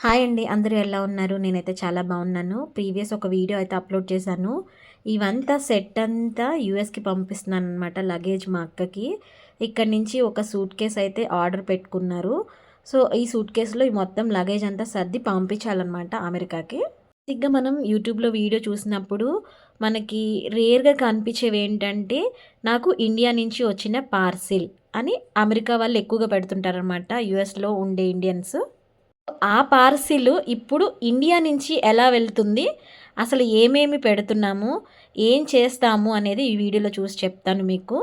Hi అండి. అందరూ ఎలా ఉన్నారు? నేనైతే చాలా బాగున్నాను. ప్రీవియస్ ఒక వీడియో అయితే అప్లోడ్ చేశాను. ఇవంతా సెట్ అంతా యూఎస్‌కి పంపిస్తున్నాననమాట లగేజ్ మా అక్కకి. ఇక్కడి నుంచి ఒక సూట్ కేస్ అయితే ఆర్డర్ పెట్టుకున్నారు. సో, ఈ సూట్ కేస్‌లో ఈ మొత్తం లగేజ్ అంతా సర్ది పంపించాలనమాట అమెరికాకి. బేసిక్‌గా మనం యూట్యూబ్‌లో వీడియో చూసినప్పుడు మనకి రేర్‌గా కనిపించేవేంటంటే, నాకు ఇండియా నుంచి వచ్చిన పార్సిల్ అని అమెరికా వాళ్ళు ఎక్కువగా పెడుతుంటారనమాట యూఎస్‌లో ఉండే ఇండియన్స్. ఆ పార్సిల్ ఇప్పుడు ఇండియా నుంచి ఎలా వెళ్తుంది? అసలు ఏమేమి పెడుతున్నాము? ఏం చేస్తాము అనేది ఈ వీడియోలో చూసి చెప్తాను మీకు.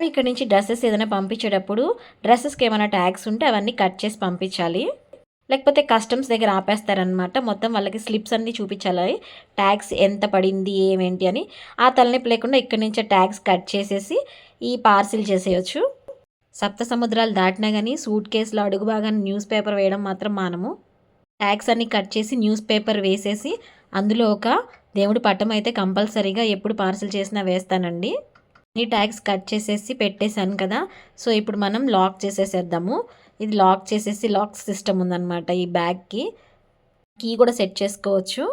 ఇక్కడి నుంచి డ్రెసెస్ ఏదైనా పంపించేటప్పుడు డ్రెసెస్‌కి ఏమైనా ట్యాగ్స్ ఉంటే అవన్నీ కట్ చేసి పంపించాలి. లేకపోతే కస్టమ్స్ దగ్గర ఆపేస్తారనమాట. మొత్తం వాళ్ళకి స్లిప్స్ అన్నీ చూపించాలి. ట్యాగ్స్ ఎంత పడింది? ఏమేంటి అని. ఆ తలనొప్పి లేకుండా ఇక్కడి నుంచే ట్యాగ్స్ కట్ చేసేసి ఈ పార్సిల్ చేసేయొచ్చు. సప్త సముద్రాలు దాటినా గానీ సూట్ కేస్‌లో అడుగు భాగాన న్యూస్ పేపర్ వేయడం మాత్రం మానము. ట్యాగ్స్ అన్నీ కట్ చేసి న్యూస్ పేపర్ వేసేసి అందులో ఒక దేవుడి పటం అయితే కంపల్సరీగా ఎప్పుడు పార్సెల్ చేసినా వేస్తానండి. ఈ ట్యాగ్స్ కట్ చేసేసి పెట్టేశాను కదా! సో, ఇప్పుడు మనం లాక్ చేసేసేద్దాము. ఇది లాక్ చేసేసి లాక్ సిస్టమ్ ఉందనమాట ఈ బ్యాగ్‌కి. కీ కూడా సెట్ చేసుకోవచ్చు.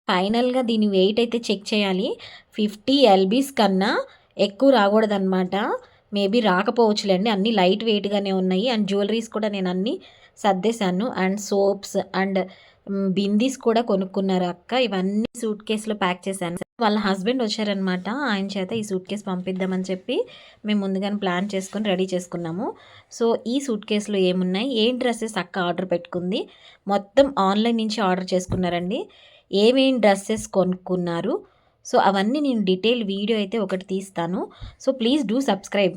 ఫైనల్‌గా దీని వెయిట్ అయితే చెక్ చేయాలి. 50 ఎల్‌బీస్ కన్నా ఎక్కువ రాకూడదనమాట. మేబీ రాకపోవచ్చులెండి. అన్నీ లైట్ వెయిట్‌గానే ఉన్నాయి. అండ్ జ్యువెలరీస్ కూడా నేను అన్నీ సర్దేశాను. అండ్ సోప్స్ అండ్ బిందీస్ కూడా కొనుక్కున్నారు అక్క. ఇవన్నీ సూట్ కేస్‌లో ప్యాక్ చేశాను. వాళ్ళ హస్బెండ్ వచ్చారనమాట. ఆయన చేత ఈ సూట్ కేస్ పంపిద్దామని చెప్పి మేము ముందుగానే ప్లాన్ చేసుకొని రెడీ చేసుకున్నాము. సో, ఈ సూట్ కేస్‌లో ఏమున్నాయి? ఏం డ్రెసెస్ అక్క ఆర్డర్ పెట్టుకుంది? మొత్తం ఆన్‌లైన్ నుంచి ఆర్డర్ చేసుకున్నారండి. ఏమేం డ్రెస్సెస్ కొనుక్కున్నారు? సో, అవన్నీ నేను డీటెయిల్ వీడియో అయితే ఒకటి తీస్తాను. So, please do subscribe.